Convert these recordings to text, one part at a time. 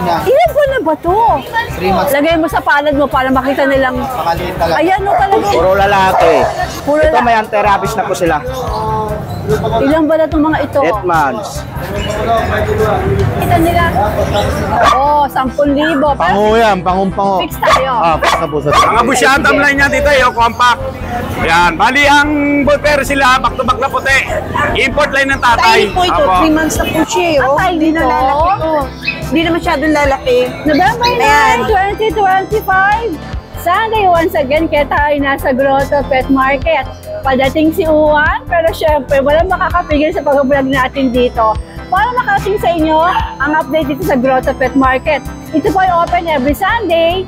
na. Ilan buwan na ba to? 3 months. Lagay mo sa palad mo para makita nilang... Pakaliit talaga. Ayan, no, talaga. Puro lalaki. Puro Ito may anti-rabies na po sila. Ilan ba na itong mga ito? 8 months. Kita nila. Oh, 10,000. Pango yan, pangumpango. Fix tayo. Fix na po sa Mga busyadam line niya dito, yung compact. Yan, bali ang bullpen sila, back to back na puti. Import line ng tatay. Tayo po ito, 3 months na po siya. Oh. Ang Hindi na dito? lalaki po. Hindi na masyadong lalaki. November Ayan. 9, 2025. Sunday, once again, kaya tayo nasa Grotto Pet Market. Padating si Uwan, pero syempre, walang makakapigil sa pag-vlog natin dito. Para makarating sa inyo ang update dito sa Grotto Pet Market. Ito po ay open every Sunday,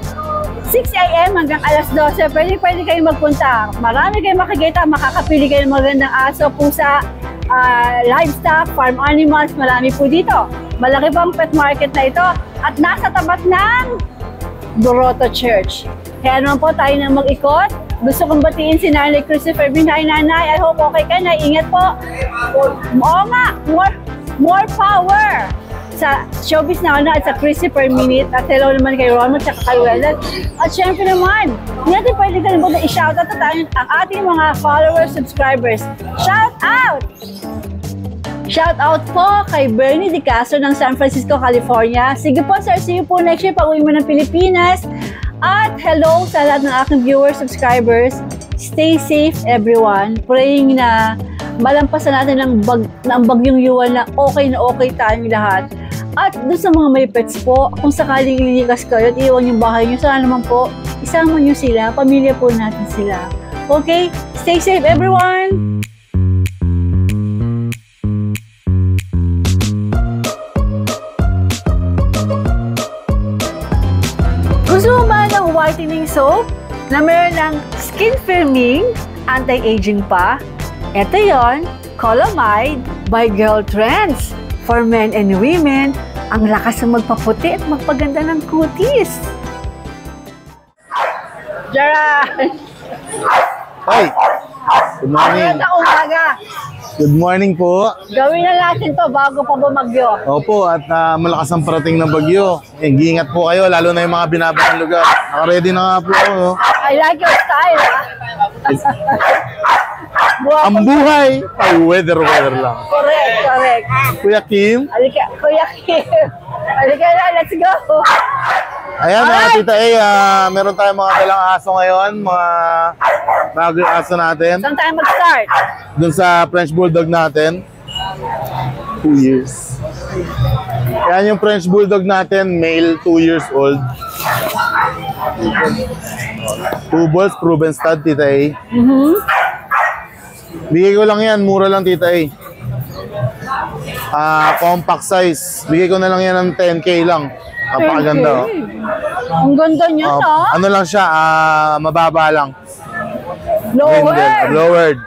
6 AM hanggang alas 12. Pwede kayong magpunta. Marami kayong makikita, makakapili kayo ng magandang aso, pusa, livestock, farm animals, marami po dito. Malaki po ang pet market na ito at nasa tapat ng Grotto Church. Kaya naman po tayo na mag-ikot. Gusto kong batiin si Nanay Christopher Binay. Nanay, I hope okay ka na. Ingat po. Oo nga, more power sa Showbiz Now at sa Christopher Minute. At hello naman kay Ron at kay Weldon. At syempre naman, hindi natin pwede ka naman i-shoutout na tayo ang ating mga followers, subscribers. Shout out! Shout out po kay Bernie Di Castro ng San Francisco, California. Sige po sir, see you po next year pag-uwi mo ng Pilipinas. At hello sa lahat ng aking viewers, subscribers. Stay safe everyone. Praying na malampasan natin ang bagyong Yuan na okay tayong lahat. At doon sa mga may pets po, kung sakaling ilikas kayo at iwan yung bahay nyo, sana naman po, isama nyo sila, pamilya po natin sila. Okay? Stay safe everyone! Gusto mo ba ng whitening soap na meron ng skin firming, anti-aging pa? Ito yon, Colamide by Girl Trends. For men and women, ang lakas ng magpaputi at magpaganda ng kutis. Jaran! Hi! Good morning. Magandang umaga. Good morning po. Gawin na natin to bago pa bumagyo. Opo, at malakas ang parating na bagyo. Ingat po kayo, lalo na yung mga binabatang lugar. Naka-ready na nga po ako. I like your style, ha? Ang buhay ay weather lang. Correct. Kuya Kim. Halika, Kuya Kim. Halika na, let's go. Ayan, Tita meron tayong mga dalang aso ngayon, mga bagong aso natin. Saan tayo mag-start? Dun sa French Bulldog natin. 2 years. Yan yung French Bulldog natin, male, 2 years old. 2 balls, proven stud, Tita A. Bigay ko lang yan, mura lang, Tita A. Compact size. Bigay ko na lang yan ng 10K lang. Napakaganda, oh. Ang ganda niya, no? Ano lang siya, mababa lang. Lower. Lowered.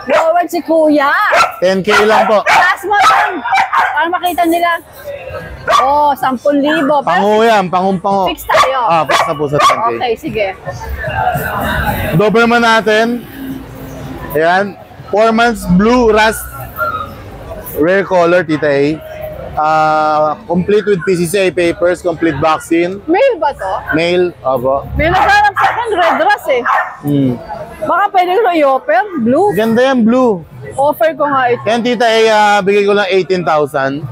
Lower si Kuya. 10K lang po. Taas mo lang. Para makita nila. Oh, 10,000. Pango yan, pangumpango. Fix tayo. Fix na po sa 10K. Okay, sige. Doberman natin. Ayan. 4 months blue rust. Rare color, Tita A. Complete with PCCI papers, complete vaccine. Male ba to? Male, opo. May nagharap sa akin, red rust eh. Baka pwede ko i-offer, blue. Ganda yan, blue. Offer ko nga ito. Yan, Tita A, bigay ko lang 18,000.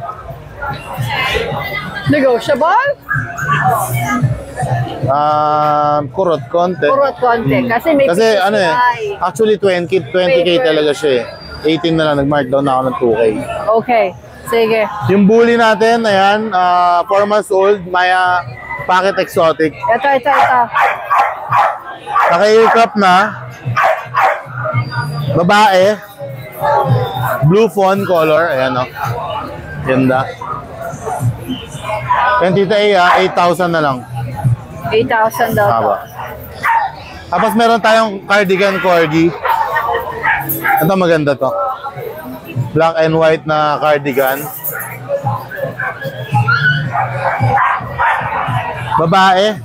Negotiable? Kurot konti. Kurot konti. Kasi may Kasi PCCI. ano actually 20K talaga siya eh. 18 na lang, nag-mark down na ako ng 2K. Okay, sige. Yung bully natin, ayan, 4 months old, Maya Pocket Exotic. Ito. Naka-aircraft na. Babae. Blue fawn color, ayan o. Ganda. Yan, Tita A, 8,000 na lang. 8,000 daw to. Tapos meron tayong cardigan corgi. Ito maganda to. Black and white na cardigan. Babae.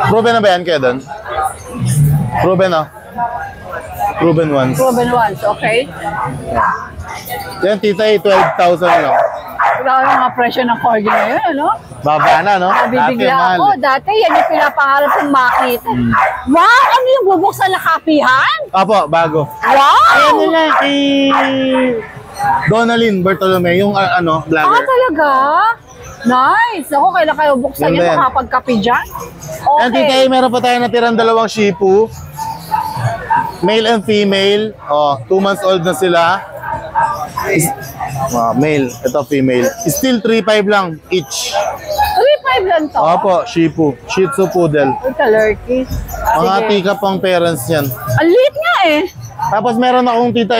Proven na ba yan kayo doon? Proven na. Proven ones. Proven ones, okay. Yan, Tita A, 12,000 lang. Grabe mga presyo ng corgi ngayon, ano? Baba na, no? Nabibigla mahal. ako. Dati, yan yung pinapangarap kong makita. Wow! Ano yung bubuksan na kapihan? Opo, bago. Wow! Ano na, kay Donalyn Bartolome, yung vlogger. Talaga? Nice! Ako, kailan kayo buksan Ganda yan? yan. Makapagkapi dyan? And tita, Okay. meron pa tayo natirang dalawang Shih Tzu. Male and female. 2 months old na sila. Male. Ito female. Still 3.5 lang each. 3.5 lang to? Opo, Shih Tzu. Shih Tzu Poodle. Uy, kalerky. Mga Sige. tika pang parents yan. Ang liit nga eh. Tapos meron akong tita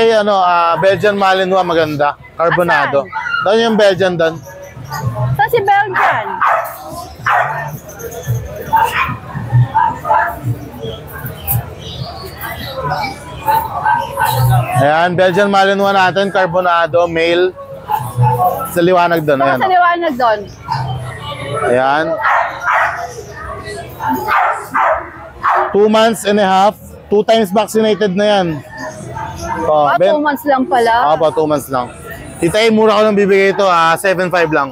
Belgian Malinois maganda. Carbonado. Doon yung Belgian doon. Saan si Belgian? Ayan, Belgian Malinois natin, Carbonado, male. Sa liwanag doon. Ayan. Sa liwanag doon. Ayan. 2 months and a half. 2 times vaccinated na yan. 2 months lang pala. Opo, 2 months lang. Tita, mura ko lang bibigay ito. 7.5 lang.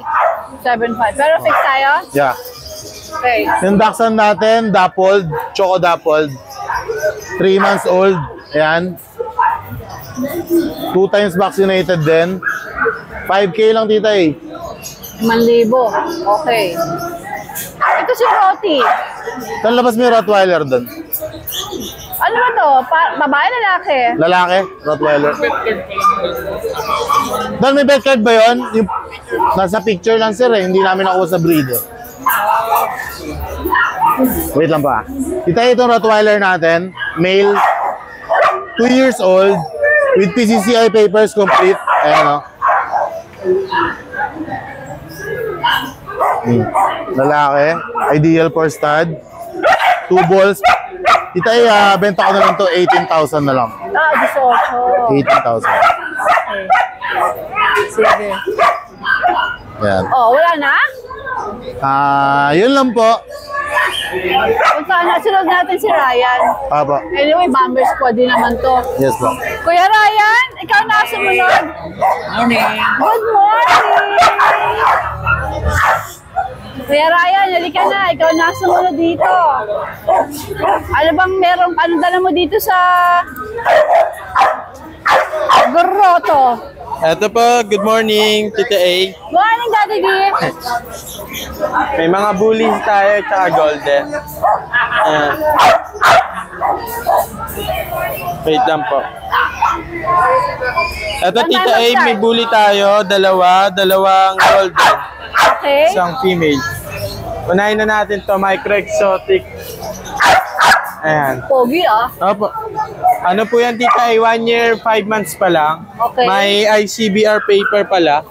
7.5. Pero fix tayo? Yeah. Okay. Yung Dachshund natin, dappled, choco dappled. 3 months old. Ayan. 2 times vaccinated din. 5K lang, tita 1,000. Okay. Ito si Roti. Saan labas mo yung Rottweiler doon? Ano ba to? Babae, lalaki? Lalaki, Rottweiler. Doon may bed card ba yun? Yung, nasa picture lang sir eh. Hindi namin nakuha sa breed eh. Wait lang pa. Kita itong Rottweiler natin. Male. 2 years old. With PCCI papers complete. Ayan o. Lalaki. Ideal for stud. 2 balls. Kita benta ko na lang to 18,000 na lang. 18. 18,000. Okay. Sige. Ayan. Oh, wala na? Yun lang po. Punta na, sunod natin si Ryan. Papa. Anyway, Bomber Squad din naman to. Yes po. Kuya Ryan, ikaw na sumunod. Morning. Good morning! Kuya Ryan, halika na. Ikaw na sumunod dito. Ano bang merong, ano dala mo dito sa Grotto? Eto po, good morning, Tita A. Morning, Daddy D. May mga bullies tayo, tsaka golden. Ayan. Wait lang po. Eto, Tita A, may bully tayo, dalawang golden, Okay. isang female. Unahin na natin to, micro exotic. Ayan. Pogi ah. Opo. Ano po yan, Tita A? 1 year, 5 months pa lang. Okay. May ICBR paper pala.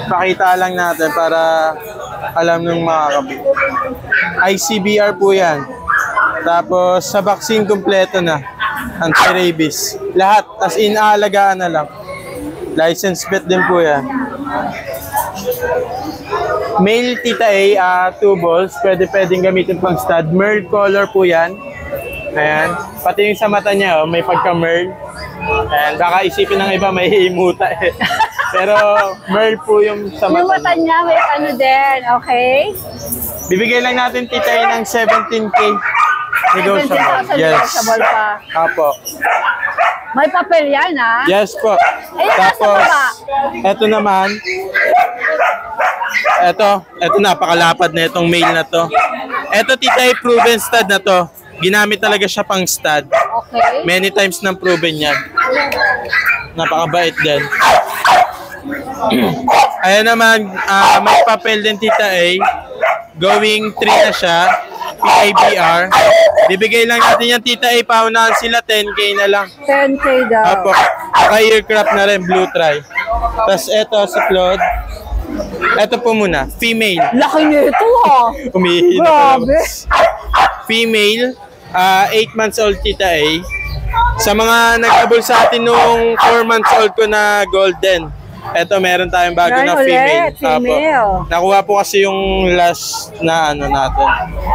Pakita lang natin para alam ng mga kabi. ICBR po yan. Tapos sa vaccine kompleto na. Anti-rabies. Lahat. As in, aalagaan na lang. License vet din po yan. Male Tita A, 2 balls. Pwedeng gamitin pang stud. Merl color po yan. Ayan. Pati yung sa mata niya, may pagka-merl. Ayan. Baka isipin ng iba, may himuta eh. Pero merl po yung sa Yung mata mata niya. niya may ano din, okay? Bibigay lang natin Tita A ng 17K. Negotiable. 17,000 Yes. negotiable pa. Apo. May papel yan ah. Yes po. Ayun, nasa baba. Eto naman. Eto napakalapad na itong male na to. Eto Tita A, proven stud na to. Ginamit talaga siya pang stud. Okay. Many times nang proven yan. Napakabait din. Ayan naman, may papel din Tita A. Going 3 na siya. PIBR. Bibigay lang natin yan Tita A. Paunahan sila, 10K na lang. 10K daw. Apo. Naka-earcraft na rin, blue try. Tapos eto si Claude. Eto po muna, female. Laki nito ah. Umihi na Grabe. palabas. Female, 8 months old Tita A. Sa mga nag-abol sa atin nung 4 months old ko na golden, Eto, meron tayong bago Meron na female. ulit, female. Apo. Nakuha po kasi yung last na ano natin.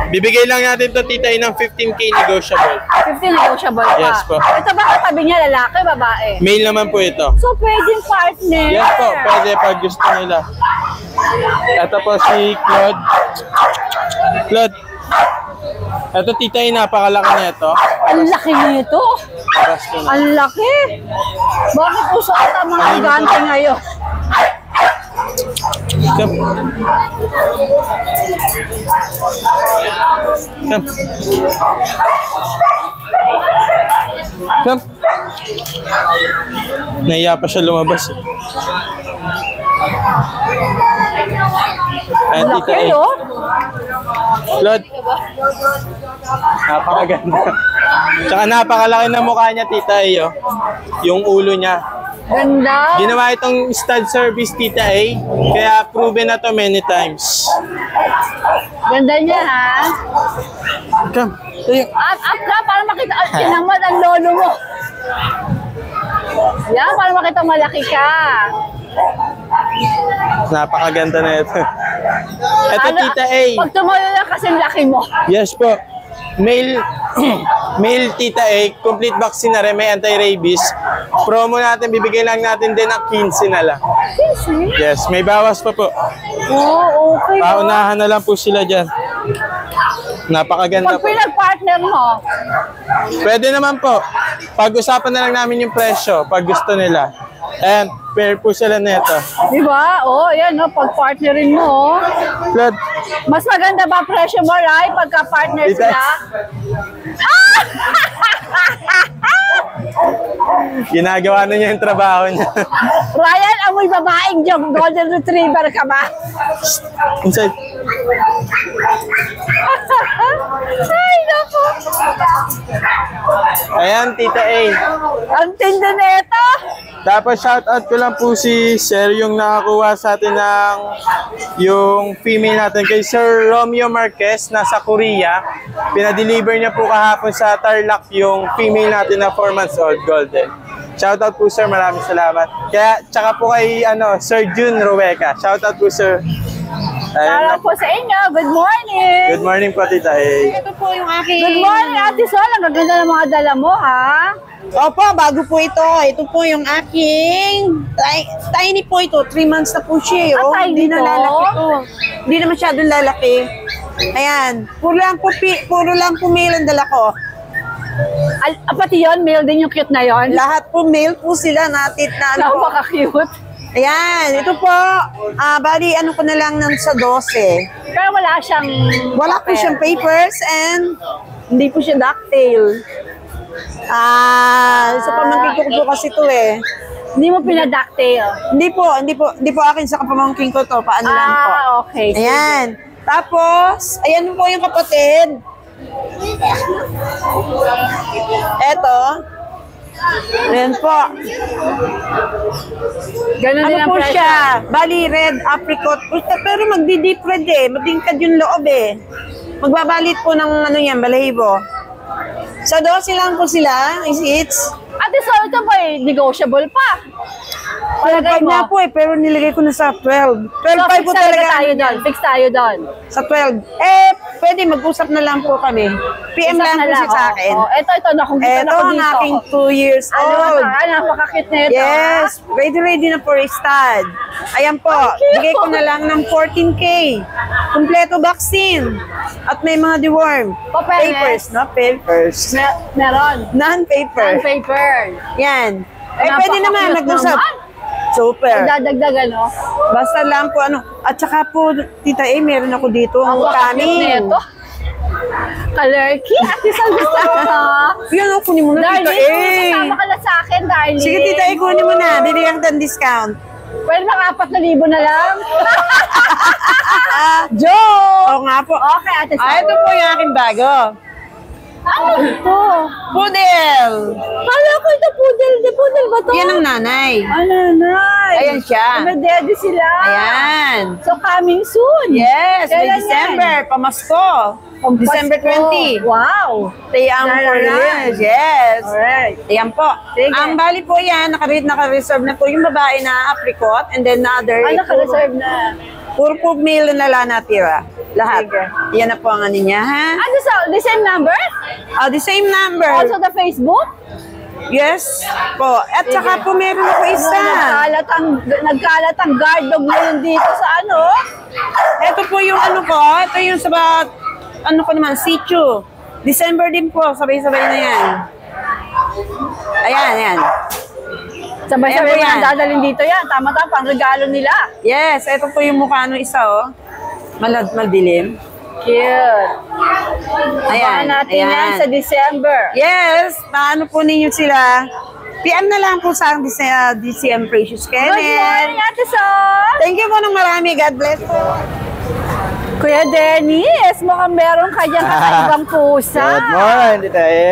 Bibigay lang natin to tita ng 15K negotiable. 15 negotiable pa. Yes po. Ito ba katabi niya, lalaki, babae? Male naman po ito. So, pwedeng partner. Yes po, pwede pag gusto nila. Ito po si Claude. Claude. Ito tita napakalaki na ito. Ang laki nito. Paras ko na. Ang laki. Bakit uso ata mga gigante ngayon? Come. Come. Come. Nahiya pa siya lumabas. Ayan, Ang tita laki, A. oh. Claude. Napakaganda. Tsaka napakalaki na mukha niya, tita A. Oh. Yung ulo niya. Ganda. Ginawa itong stud service, tita A. Kaya proven na to many times. Ganda niya, ha? Come. Tayo. Up ka para makita. Tinamad ang lolo mo. Yan, para makita malaki ka. Napakaganda na ito. Ito, tita A. Pag tumayo na kasi laki mo. Yes po. Male, male tita A, complete vaccine na rin, may anti-rabies. Promo natin, bibigay lang natin din ng 15 na lang. Yes, may bawas pa po. Oo, okay. Paunahan na lang po sila dyan. Napakaganda Pag po. pinag-partner mo, Pwede naman po. Pag-usapan na lang namin yung presyo pag gusto nila. And pair po sila nito. di ba? Oo, yan, no? Pag-partnerin mo, oh. Claude, Mas maganda ba presyo mo, Rai, pagka-partner Tita. sila? ginagawa na niya yung trabaho niya. Ryan, amoy babaeng joke, golden retriever ka ba? Inside. Ay, naku. Ayan, tita A. Ang tindi na ito. Tapos shoutout ko lang po si Sir yung nakakuha sa atin ng yung female natin kay Sir Romeo Marquez nasa Korea. Pinadeliver niya po kahapon sa Tarlac yung female natin na 4 months old golden. Shoutout po sir, maraming salamat. Kaya tsaka po kay Sir June Roweca. Shoutout po sir. Para po sa inyo, good morning. Good morning po tita A. Ito po yung aking... Good morning, Ate Sol. Ang gaganda ng mga dala mo, ha? Opo, bago po ito. Ito po yung aking... Tiny po ito. 3 months na po siya. Oh. Ah, tiny Hindi na to? lalaki to. Hindi na masyadong lalaki. Ayan. Puro lang po male ang dala ko. Pati yun, male din yung cute na yon. Lahat po male po sila natin na ano po. Napaka-cute. Ayan. Ito po. Bali, ano ko na lang ng sa 12. Pero wala siyang... Wala po siyang papers and hindi po siya ducktail. Sa pamangkin ko po kasi to eh. Hindi mo pinadaktail. Hindi po akin sa kapamangkin ko to. Paano lang po. Okay. Ayan. Tapos, ayan po yung kapatid. Eto. Ayan po. Ganun din Ano ang po presyo. siya? Bali, red apricot. Pero magdi-deep red eh. Matingkad yung loob eh. Magbabalit po ng ano yan, balahibo. Sa 12 lang po sila. It's Ate Sol, ito ba negotiable pa? Palagay 12 mo. na po eh, pero nilagay ko na sa 12. 12.5 So, po fix talaga. tayo doon. Fix tayo doon. Sa 12. Pwede mag-usap na lang po kami. PM lang po siya sa akin. Ito, nakukita na Ito ko ang dito. aking 2 years old. Napaka-cute na ito. Yes, ready na for stud. Ayan po, cute. bigay ko na lang ng 14K. Kompleto vaccine. At may mga deworm. Papeles. Papers, no? Papers. Meron. Non-paper. Non-paper. Yan. Napaka-cute Pwede naman mag-usap. naman. Super. Dadagdagan, no? Basta lang po ano. At saka po, Tita A, meron ako dito. Ang Napaka-cute na kanin. ito. Kalerky. Ate Sol, gusto mo. Yan, kunin mo na, Tita Darling, A. kasama ka na sa akin, darling. Sige, Tita A, kunin mo na. Bibigyan ka ng discount. Pwede mga 4,000 na lang. Joke! Oo nga po. Okay, Ate Sol. Ito po yung aking bago. Ano ito? Poodle. Kala ko ito poodle. Di poodle ba to? Yan ang nanay. Nanay. Ayan siya. May daddy sila. Ayan. So, coming soon. Yes, may Kailan December, yan? pamasko. December Pasko. 20. Wow. Tayang for Dararan. yes. Alright. Ayan po. Sige. Ang bali po yan, naka-reserve na po yung babae na apricot and then the other. Naka-reserve na. Puro po male na lang natira. Lahat. Sige. Yan na po ang ano niya, ha? The same number? The same number. Also the Facebook? Yes po. At saka po meron ako isa. Nagkalat ang guard dog ngayon dito sa ano? Ito po yung ano ko. Ito yung sa ano ko naman, Sichu. December din po. Sabay-sabay na yan. Ayan, ayan. Sabay-sabay Ayan, na ayan. dadalhin dito yan. Tama-tama, pang regalo nila. Yes, ito po yung mukha ng isa, oh. Madilim. Cute. Ayan, Abangan natin ayan. yan sa December. Yes, paano po ninyo sila? PM na lang po sa DCM Precious Good morning, Kenneth. Ate Sol! Thank you po ng marami. God bless po. Kuya Dennis, mukhang meron ka dyan kakaibang pusa. Good morning, Tita E.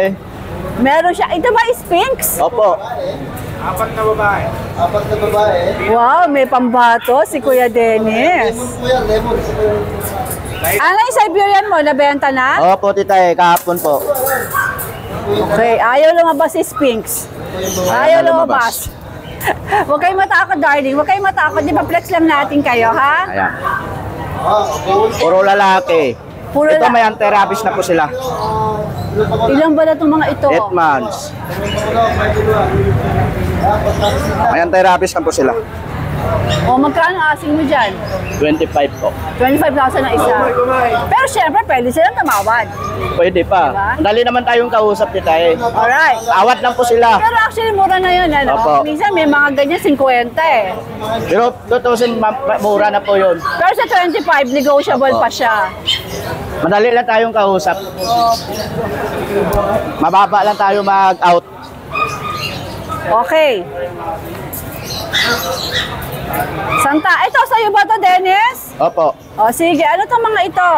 Meron siya. Ito ba Sphinx? Opo. Wow, may pambato si Kuya Dennis. Ano yung Siberian mo? Nabenta na? Opo, Tita E. Kahapon po. Okay, ayaw lumabas si Sphinx. Ayaw lumabas. Huwag kayong matakot, darling. Huwag kayong matakot. Di ba flex lang natin kayo, ha? Ayan. Puro lalaki. Puro Ito may anti-rabies na po sila. Ilang ba na itong mga ito? 8 months. May anti-rabies na po sila. O, magkano asing mo dyan? 25 po. 25,000 na isa. Pero syempre, pwede silang tumawad. Pwede pa. Diba? Dali naman tayong kausap, Tita E. Alright. Awat lang po sila. Pero actually, mura na yun, ano? Opo. Minsan may mga ganyan 50 eh. Pero tutusin, mura na po yun. Pero sa 25, negotiable pa siya. Madali lang tayong kausap. Mababa lang tayo mag-out. Okay. Santa, ito sa'yo ba to, Dennis? Opo. O sige, ano to mga ito?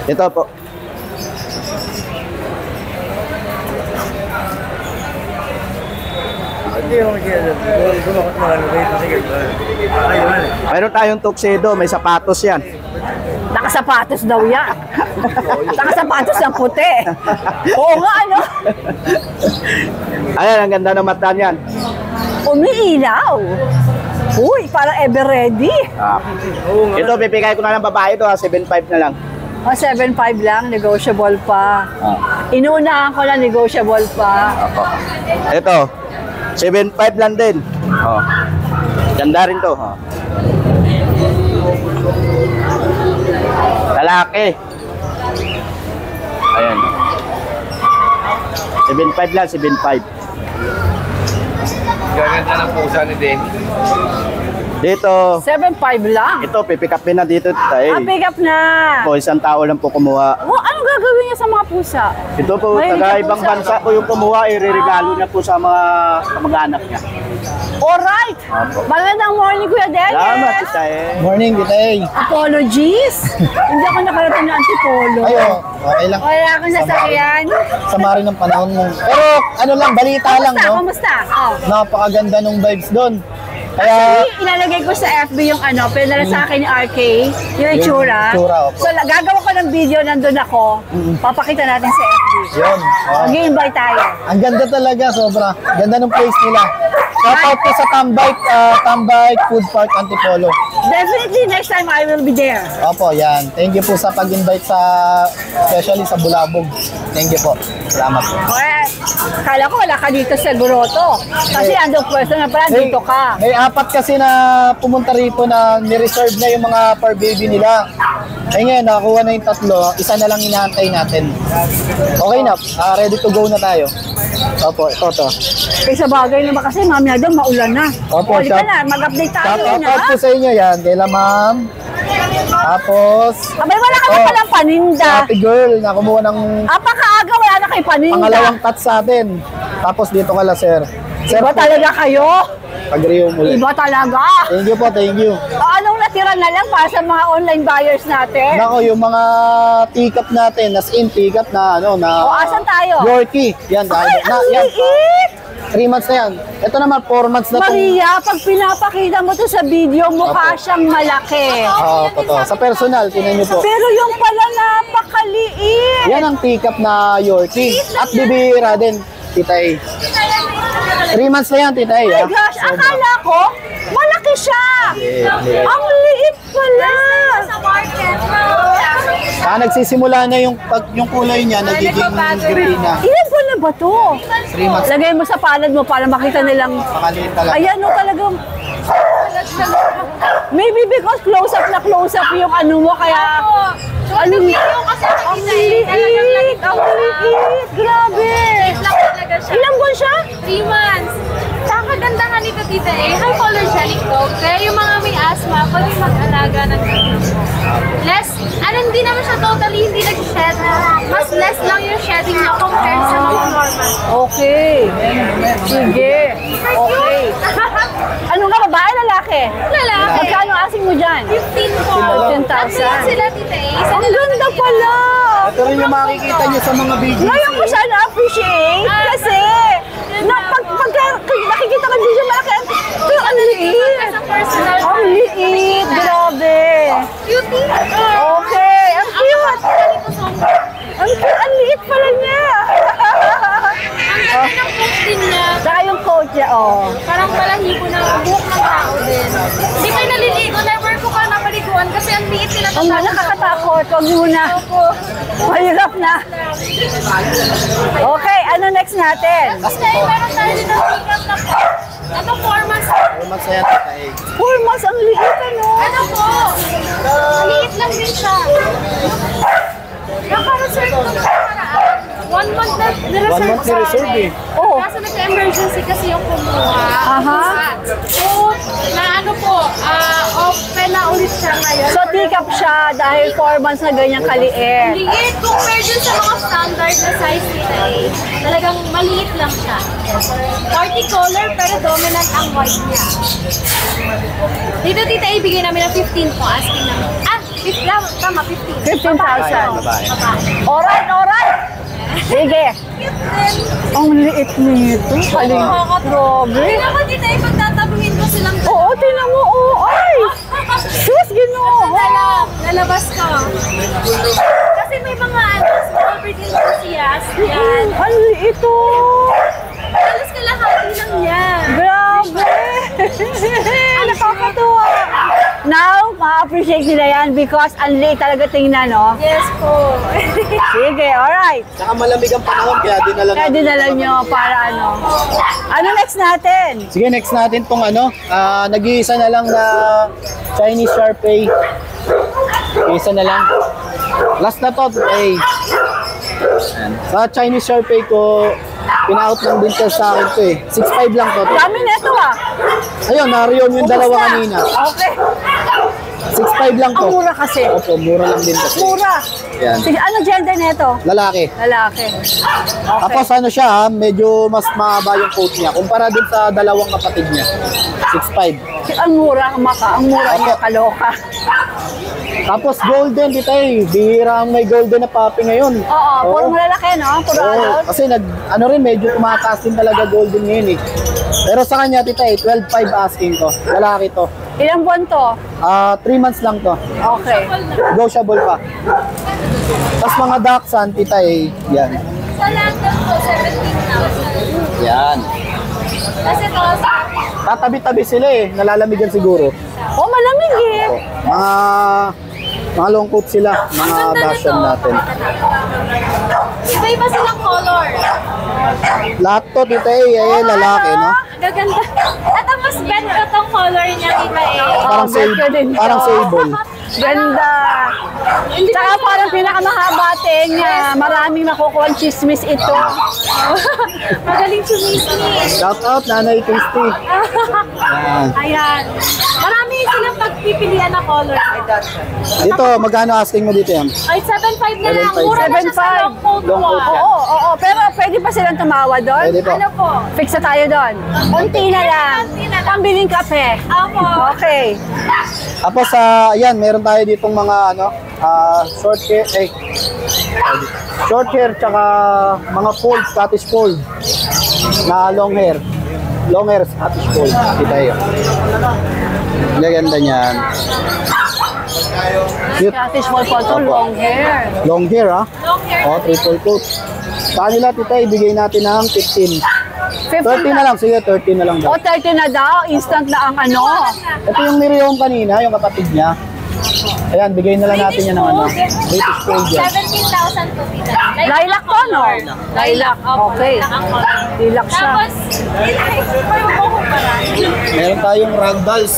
Ito po. Mayroon tayong tuxedo, may sapatos yan. Nakasapatos daw yan. Nakasapatos ng puti. Oo nga, ano? Ayan, ang ganda ng mata niyan. Umiilaw. Uy, parang ever ready. Ito, bibigay ko na ng babae ito, 7.5 na lang. O, 7.5 lang, negotiable pa. Ah. Inuunahan ko na negotiable pa. Ito, 7.5 lang din. Oh. Ganda rin to. Oh. Lalaki. Ayan. 7.5 lang, 7.5. Gaganda ng pusa ni Den. Dito, 7.5 lang. ito, pipick up na dito. Tayo. Pick up na. Po, isang tao lang po kumuha. O, anong gagawin niya sa mga pusa? Ito po, Mahilig taga ka ibang pusa. bansa po yung kumuha, iririgalo niya po sa mga kamag-anak niya. Alright. Opo. Magandang morning, Kuya Dennis. Salamat, tayo. Morning, Tita E. Apologies. Hindi ako nakarating ng antipolo. Ayo, okay lang. Wala akong sasakyan. Sama rin ng panahon mo. Pero ano lang, balita lang, Kamusta? no? Kamusta? Oh. Napakaganda nung vibes doon. Kaya, Actually, ilalagay ko sa FB yung ano, pinala sa akin ni RK, yung itsura. itsura, opo. So, gagawa ko ng video, nandun ako. Papakita natin sa FB. yun. Oh. Mag-i-invite tayo. Ang ganda talaga, sobra. Ganda ng place nila. Shout out po sa Tambike Food Park Antipolo. Definitely, next time I will be there. Opo, yan. Thank you po sa pag-invite sa, especially sa Bulabog. Thank you po. Salamat po. Well, kala ko wala ka dito sa Grotto. Kasi andong pwesto na pala, dito ka. May apat kasi na pumunta rito na ni-reserve na yung mga fur baby nila. Eh ngayon, nakakuha na yung tatlo. Isa na lang inaantay natin. Okay na. Ready to go na tayo. Opo, ito to. Eh, sa bagay naman kasi, mamaya daw maulan na. Opo, O, di ka shout- na, mag-update tayo Shout na. out po sa inyo yan. Kayla ma'am. Tapos, Abay, wala ka na Oh, palang paninda. ate girl na kumuha ng Apakaaga, wala na kayo paninda. pangalawang cut sa atin. Tapos dito ka lang, sir. Sir, Iba talaga kayo. pag-review muli. Iba talaga. Thank you po, thank you. O, anong natira na lang para sa mga online buyers natin? Nako, yung mga teacup natin, as in teacup na ano, na O, asan tayo? Yorkie. Yan, dahil Ay, ang yan. liit! 3 months na yan. Ito naman, 4 months na itong... Maria, pag pinapakita mo to sa video, mukha siyang malaki. Oo, totoo. Sa personal, tinan niyo po. Pero yung pala napakaliit. Yan ang teacup na Yorkie. At bibihira din, Tita A. 3 months na yan, Tita A. Oh my gosh, akala ko, malaki siya. Ang liit pala. Sa market. Nagsisimula na yung kulay niya, nagiging green na. Ilan buwan na ba to? 3 months. Lagay mo sa palad mo para makita nilang... Pakaliit talaga. Ayan o talagang... Maybe because close-up na close-up yung ano mo, kaya... Ang liit! Ang liit! Grabe! Ilang buwan siya? 3 months. Sa kagandahan nito, Tita A, hypoallergenic dog. Kaya yung mga may asthma, pwede mag-alaga ng ganito. Less, hindi naman siya totally hindi nag-shed. Mas less lang yung shedding niya compared sa mga normal. Okay. Sige. Okay. Ano nga, babae, lalaki? Lalaki. Magkano asing mo dyan? 15 po. 15,000. Tatlo sila, Tita A. Isa Ang ganda pala! Ito rin yung makikita niyo sa mga videos. Ngayon ko siya na-appreciate kasi pag nakikita ko dito malaki, pero ang liit! sa personal. Ang liit! Grabe! Cutie. Okay! Ang cute! Ganito sobrang. Ang cute! Ang liit pala niya! Ang ganda ng coat din niya. Saka yung coat niya, oh. Parang balahibo ng buhok ng tao din. Hindi kayo naliligo. Never ko ka napaliguan kasi ang liit nila. Ang nakakatakot. Huwag muna. Mahirap na. Okay, ano next natin? Kasi meron tayo dito ng makeup na po. Ito 4 months. 4 months na yan, Tita A. 4 months, ang liit, ano? Ano po? Maliit lang din siya. Naka-reserve ko sa paraan. 1 month na 1 nireserve month sa na-reserve amin. eh. Oh. Kaso nagka-emergency kasi yung kumuha. Aha. So, na ano po, open na ulit siya ngayon. So, teacup siya dahil 4 months na ganyan kaliit. Liit compared dun sa mga standard na size nila eh. Talagang maliit lang siya. Party color pero dominant ang white niya. Dito Tita, ibigay namin ng 15 po, asking namin. 15, tama, 15. 15,000. Babae. Alright, alright. Sige. Ang liit nito. Kaling, grabe. Tingnan ko Tita, ipagtatabuhin ko silang Oo, tingnan mo. Oh, ay! Sus, ginoo. Lalabas ka. Kasi may mga small breed enthusiast yan. Ang liit oh. Halos kalahati lang yan. Grabe. Nakakatuwa. Now, ma-appreciate nila yan because ang liit talaga tingnan, no? Yes po. Sige, alright. Saka malamig ang panahon, kaya dinala Kaya dinala nyo para ano. Ano next natin? Sige, next natin tong nag-iisa na lang na Chinese Sharpei. Isa na lang. Last na to, eh. Sa Chinese Sharpei ko, pina-out lang din siya sa akin to eh. 6'5 lang to. Dami neto ah. Ayun, nariyon yung dalawa kanina. Okay. 6'5 lang to. Ang mura kasi. Opo, mura lang din kasi. Mura. Yan. Sige, ano gender neto? Lalaki. Lalaki. Tapos ano siya ha, medyo mas mahaba yung coat niya kumpara din sa dalawang kapatid niya. 6'5. Ang mura, ang mura niya, kaloka. Tapos golden, Tita A. Bihira ang may golden na puppy ngayon. Oo, puro malalaki, no? Puro Oo, adult. kasi medyo tumataas din talaga golden ngayon eh. Pero sa kanya, Tita A, 12.5 asking ko. Lalaki to. Ilang buwan to? 3 months lang to. Okay. Negotiable pa. Tapos mga Dachshund, Tita A, yan. Sa London po, 17,000. Yan. Kasi to, Tatabi-tabi sila eh. Nalalamigan siguro. Oh, malamig eh. Mga long coat sila. Mga Dachshund natin. iba-iba silang color. Lahat to, Tita A, lalaki, no? Gaganda. At ang mas bet ko tong color niya, Tita A. Parang bet ko din to. Parang sable. Ganda. Tsaka parang pinakamahaba niya. Maraming nakukuha ang chismis ito. Magaling chumismis. Shout out, Nanay Christy. Yan. Ayan. Marami silang pagpipilian na color. Dito, magkano asking mo dito yan? Ay, 7.5 na lang. 7.5. Mura na siya sa long coat Long mo. coat yan. Oo. Pero pwede pa silang tumawa doon? Pwede po. Ano po? Fix na tayo doon. Unti na lang. Pambiling kape. Apo. Okay. Tapos, ayan, meron tayo ditong mga, short hair, tsaka mga fold, Scottish fold. na long hair. Long hair Scottish Fold. Kita yun. Gaganda niyan. Cute. Scottish Fold po ito, long hair. Long hair, ha? Long hair. O, triple coat. Sa kanila, tita, ibigay natin ng 15. 30 na lang. Sige, 30 na lang daw. O, 30 na daw. Instant na ang ano. Ito yung nirehome kanina, yung kapatid niya. Ayan, bigay na lang natin yan ng ano. British Fold yan. 17,000 po tita. Lilac to, no? Lilac. Okay. Lilac siya. Tapos, may buko pa rin. Meron tayong ragdolls.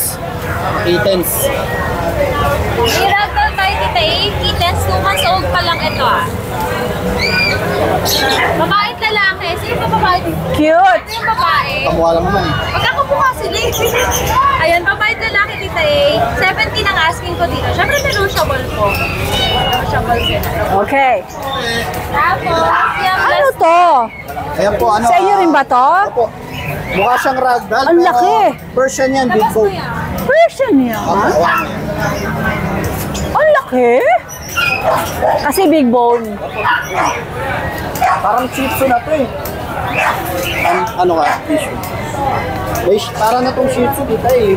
Kittens. May ragdoll tayo tita eh. Kittens, 2 months old pa lang ito ah. Babae at lalaki. Sino ba babae dito? Cute. Sino yung babae? Kamukha lang naman eh. Magkakabuka sila eh. Ayan, babae at lalaki tita eh. 17 ang asking ko dito. Siyempre negotiable po. Negotiable sila. Okay. Tapos, yung Ano last to? Ayan po, ano. Sa inyo rin ba to? Opo. Mukha siyang ragdoll. Ang pero laki. Persian yan, big coat. Persian yan. Opo, awan. Ang laki. Kasi big bone. Parang Shih Tzu na to eh. Ano ka? Tissue. Parang na tong Shih Tzu kita eh.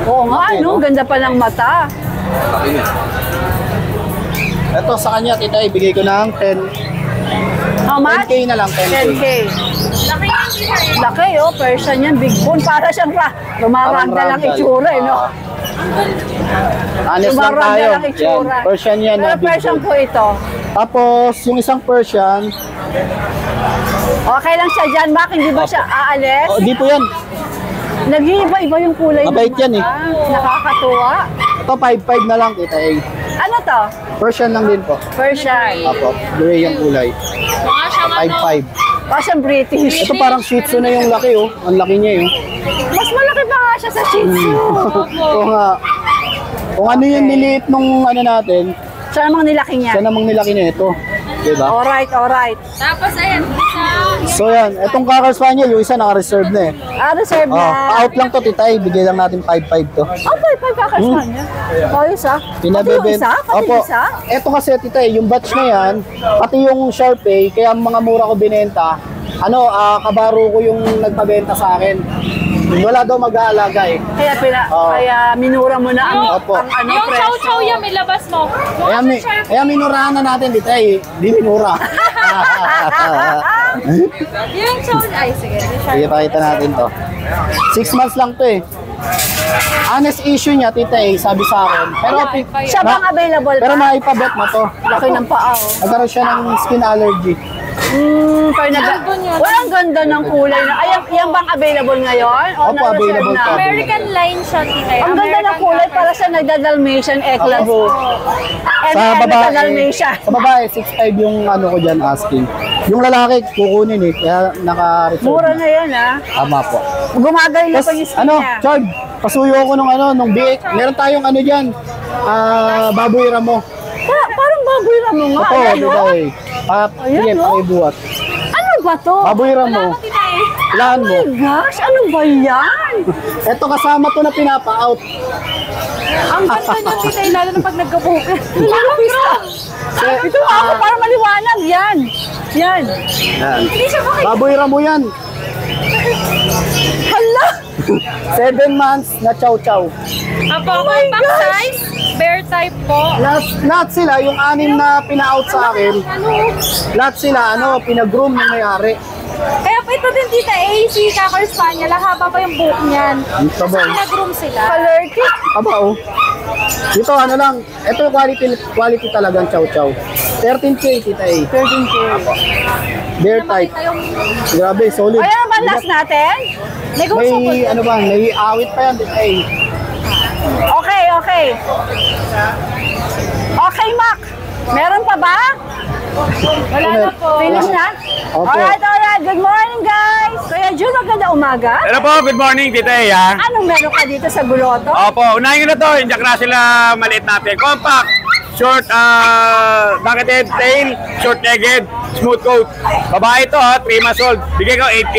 Oo nga, Okay, no? no? Ganda pa ng mata. Ito sa kanya, tita, ibigay ko ng 10. How much? 10K na lang, 10K. 10K. laki yan tita eh. Laki, oh. Persian yan. Big bone. Para siyang rumaragda lang ragdoll. itsura, eh, no? Honest lang Rumaragda tayo. lang itsura. Yan, Persian yan na Pero big Persian bone. po ito. Tapos, yung isang Persian, Okay lang siya dyan, Mac. Hindi ba siya aalis? oh, di po yan. Nag-iiba-iba yung kulay. ng Mabait yan, eh. mata. Nakakatuwa. Ito, 5-5 na lang, tita eh. Ano to? Persian lang din po. Persian. Apo, gray yung kulay. Mga siyang ano. 5-5. Parang British. Ito parang Shih Tzu na yung laki oh. Ang laki niya eh. Mas malaki pa nga siya sa Shih Tzu. Oo nga. Kung ano yung niliit nung ano natin, Siya namang nilaki niya. siya namang nilaki na ito. Diba? Alright, alright. Tapos ayan, isa. So yan, itong Cocker Spaniel, yung isa naka-reserve na eh. Reserve Oh, na. out lang to, tita eh. Bigay lang natin 5-5 to. Oh, 5 kakasman niya. Ayos ah. Pati yung Pinabeben. isa? Pati Opo. yung isa? Ito kasi, tita eh, yung batch na yan, pati yung Sharpay, kaya mga mura ko binenta, kabaro ko yung nagpabenta sa akin. Wala daw mag-aalaga eh. Kaya, Oo. kaya minura mo na ang, Opo. ang ano, Yung presyo. chow-chow yan, may labas mo. Kaya minurahan na natin dito eh. Di minura. Yung chow, ay sige. Sige, pakita natin to. 6 months lang to eh. Honest issue niya, tita eh, sabi sa akin. Pero, Siya bang available pero pa? maipabet mo to. Laki ng paa oh. Nagkaroon siya ng skin allergy. Walang ganda ng kulay na. Yan bang available ngayon? O Opo, available na? po. American line siya, tita. Ang ganda ng kulay para sa nagda-Dalmatian Eclabo. Sa babae, Dalmatian. sa babae, 6'5 yung ano ko dyan asking. Yung lalaki, kukunin eh, kaya naka-reserve. Mura na yan ah. Tama po. Gumagaling na Tapos, pa yung skin ano, niya. Chard, pasuyo ko nung BX. Meron tayong ano dyan, baboy ramo. Parang baboy na mo nga. Ito, Ayan, di no? ba eh. Ayan, Sige, no? pakibuhat. Ano ba to? Baboy ramo. Laan mo. Oh my gosh, ano ba yan? Ito kasama to na pinapa-out. Ang ganda niya, tita, lalo na pag nagkabuka. Ito ako para maliwanag. Yan. Yan. Yan. Baboy ramo yan. Hala! 7 months na chow-chow. Apo, compact size, bear type po. Lahat sila, yung 6 na pina-out sa akin, lahat sila, pinag-groom ng may-ari. Kaya po ito din, tita, si Cocker Spaniel, haba pa yung buhok niyan. Ito ba? Kasi nag-groom sila. Color kit. Aba oh. Dito lang, ito yung quality talagang chow-chow. 13K tita eh. 13K. Bear type. Grabe, solid. Ayan naman last natin. May may awit pa yan tita eh. Okay, okay. Okay, Mac. Meron pa ba? Wala na po. Finish na? Opo. Alright. Good morning, guys. Kuya Jun, maganda umaga. Hello po, good morning, Tita Eya. Anong meron ka dito sa Guloto? Opo, unahin nyo na to, yung Jack Russell maliit natin. Compact, short, bucketed tail, short-legged. Smooth coat. Babae ito ha, 3 months old. Bigay ko 8K.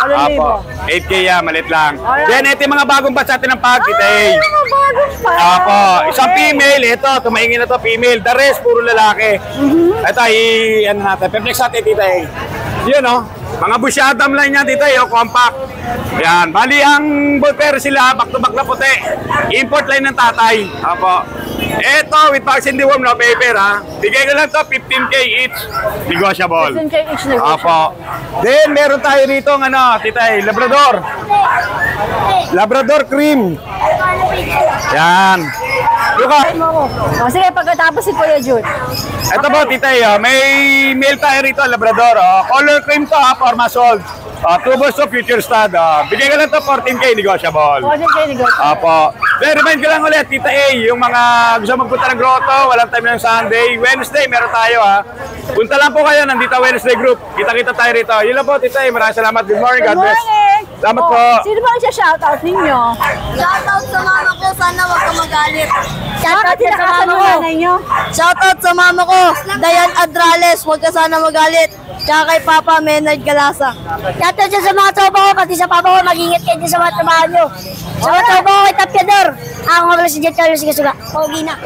Apo. 8K yan, malit lang. Then, ito yung mga bagong batch natin ng pag, Tita A. Apo. Isang female, ito, tumaingin na to, female. The rest, puro lalaki. Ito, ano natin, perplex natin, Tita A. Yun, oh. Mga busyadam lang yan, Tita A, compact. Yan. Bali, ang bull pair sila, back to back na puti. Import line ng tatay. Apo. Ito, with vaccine deworm, no paper, ha. Bigay ko lang to, 15K each. Negotiable. 15K each negotiable. Apo. Then, meron tayo rito, ano, Tita A, Labrador. Labrador cream. Yan. Luka. O, sige, pagkatapos si Kuya Jun. Ito po, Tita A, may male tayo rito, Labrador. Oh. Color cream to, ha, 4 months old. 2 balls to future stud. Bigay ko lang to, 14K negotiable. 14K negotiable. Apo. Then, remind ko lang ulit, Tita A, yung mga gusto magpunta ng grotto, walang time ng Sunday, Wednesday, meron tayo, ha. Punta lang po kayo, nandito Wednesday group. Kita-kita tayo rito. Yun lang po, Tita A. Maraming salamat. Good morning, God bless. Salamat po. Sino ba ang shoutout ninyo? Shoutout sa mama ko, sana wag ka magalit. Shoutout sa mama ko. Shoutout sa mama ko, Dayan Adrales, wag ka sana magalit. Tsaka kay Papa Menard Galasa. Shoutout sa mga tropa ko, pati sa papa ko, mag-ingat kayo sa mga trabaho nyo. Sa mga tropa ko kay Tapyador. Ako nga pala si Jet Carlos Kasuga. Pogi na.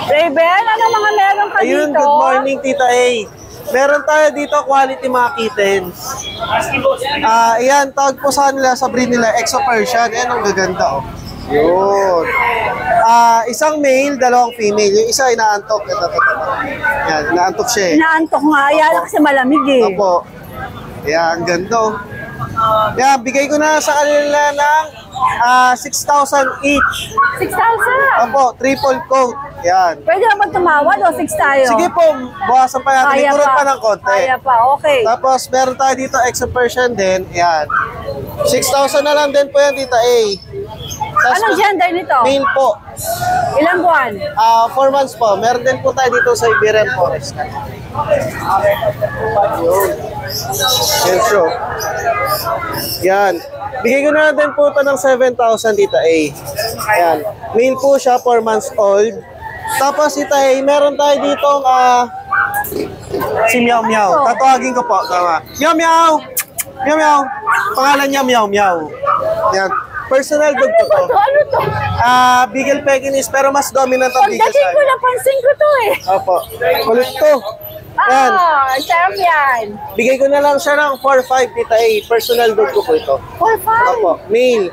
Raven, ano mga meron ka Ayun, dito? good morning, Tita A. Meron tayo dito quality mga kittens. Ayan, tawag po sa kanila, sa breed nila, Exo Persian. Ayan, ang gaganda, oh. Yun. Isang male, 2 female. Yung isa inaantok. Ito. Yan, inaantok siya eh. Inaantok nga, yan kasi malamig eh. Opo. Ayan, ang ganda, oh. Yan, bigay ko na sa kanila ng 6,000 each. 6,000? Opo, triple coat. Yan. Pwede naman tumawad o 6 tayo? Sige po, bawasan pa natin. Kaya Ikurot pa ng konti. Kaya pa, okay. Tapos, meron tayo dito Exo Persian din. Yan. 6,000 na lang din po yan, Tita A. Tapos, Anong gender nito? male po. Ilang buwan? 4 months po. Meron din po tayo dito sa Iberian Forest. Yun. Yan, so. Yan. Bigay ko na din po ito ng 7,000, Tita A. Yan. Male po siya, 4 months old. Tapos, Tita A, meron tayo dito si Meow Meow. Tatawagin ko po. Tama. Meow Meow! Meow Meow! Pangalan niya Meow Meow. Yan. Personal dog ko to. Ano to? Beagle Pekingese, pero mas dominant ang Beagle Pagdating sa ko, napansin ko to eh. Opo. Kulit to. Yan. Sarap yan. Bigay ko na lang siya ng 4-5, Tita A. Personal dog ko po ito. 4-5? Opo. Male.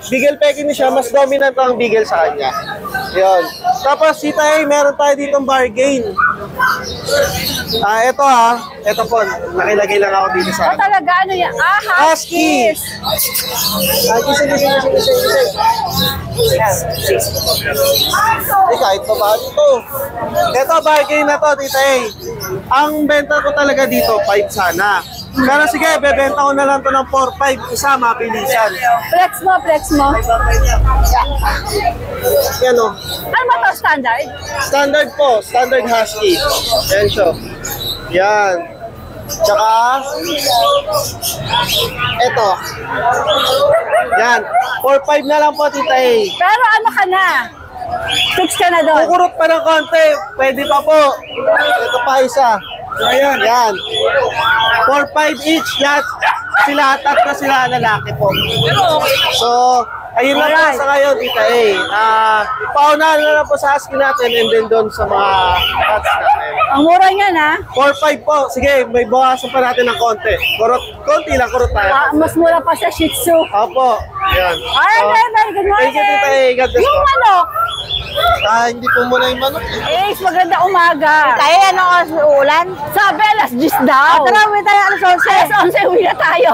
Beagle Pekingese siya, mas dominant ang Beagle sa kanya. Yun. Tapos, Tita A, meron tayo ditong bargain. Ito Ito po, nakilagay lang ako dito sa Talaga, ano yan? Huskies. Kahit pa ba ito? Ito, bargain na to, Tita A. Ang benta ko talaga dito, 5 sana. Pero sige, bebenta ko na lang to ng 4-5. Isa, mabilisan. Flex mo. Yan o. Ano ba to, standard? Standard po, standard husky. Yan siya. Yan. Tsaka, ito. Yan. 4-5 na lang po, Tita A. Pero ano ka na? 6 ka na doon. Kukurot pa ng konti. Pwede pa po. Ito pa isa. Ayan. Yan. 4-5 each. Lahat sila, tatlo sila lalaki po. So, ayun lang po sa ngayon, Tita A. Paunahan na lang po sa husky natin and then doon sa mga cats natin. Ang mura niyan, ha? 4-5 po. Sige, may bawasan pa natin ng konti. Konti lang, kurot tayo. Mas mura pa sa Shih Tzu. Opo. Yan. Alright, good morning. Thank you, Tita A. God bless Yung po. manok. Hindi po muna yung manok. Maganda umaga. Kaya ano oras ng ulan? Sabi, alas 10 daw. Tara, uwi tayo alas 11. Alas 11, uwi na tayo.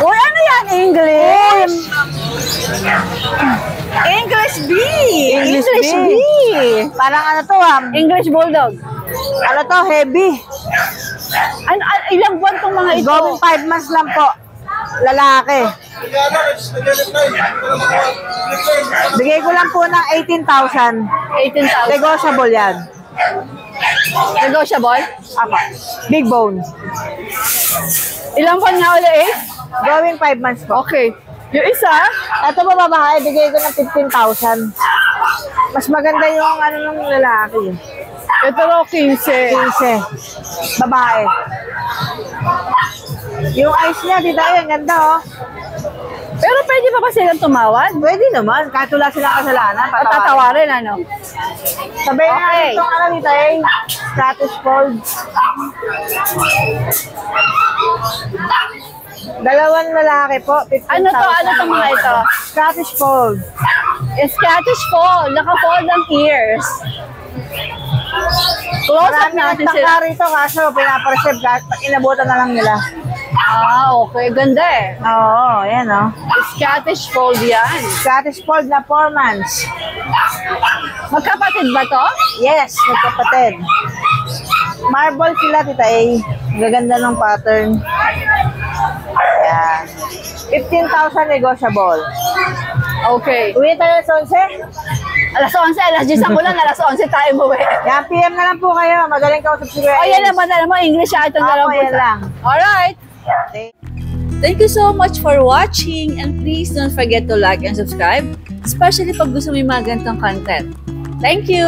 Uy, ano yan? English? English B. English B. Parang ano to English Bulldog. ano to, heavy. Ilang buwan tong mga ito? Going 5 months lang po. Lalaki. Bigay ko lang po ng 18,000. 18,000. Negotiable yan. Negotiable? Apa. Big bone. Ilang buwan nga ulit eh? Going 5 months po. Okay. Yung isa? Ito po babae, bigay ko ng 15,000. Mas maganda yung ano ng lalaki. Ito raw 15. 15. Babae. Yung eyes niya, dito ang ganda oh. Pero pwede pa ba silang tumawad? Pwede naman, kahit wala silang kasalanan. Tatawarin, ano? Sabihin nga itong ano dito Scottish Fold. Dalawang lalaki po, 15,000. Ano to mga ito? Scottish Fold. Scottish Fold, naka-fold ang ears. Close up natin sila. Marami rito kaso pinapareserve kahit inabutan na lang nila. Ah, okay. Ganda eh. Oo, yan oh. Scottish Fold yan. Scottish Fold na 4 months. Magkapatid ba to? Yes, magkapatid. Marble sila, tita A. Gaganda ng pattern. Yan. 15,000 negotiable. Okay. Uwi tayo sa 11? Alas 11, alas 10 ako lang, alas 11 tayo umuwi. Yan, PM na lang po kayo. Magaling kausap si Kuya. Oh, yan naman, alam mo, English siya. Ito na lang po. Yan lang. Alright. Thank you so much for watching and please don't forget to like and subscribe, especially pag gusto mo yung mga ganitong content. Thank you!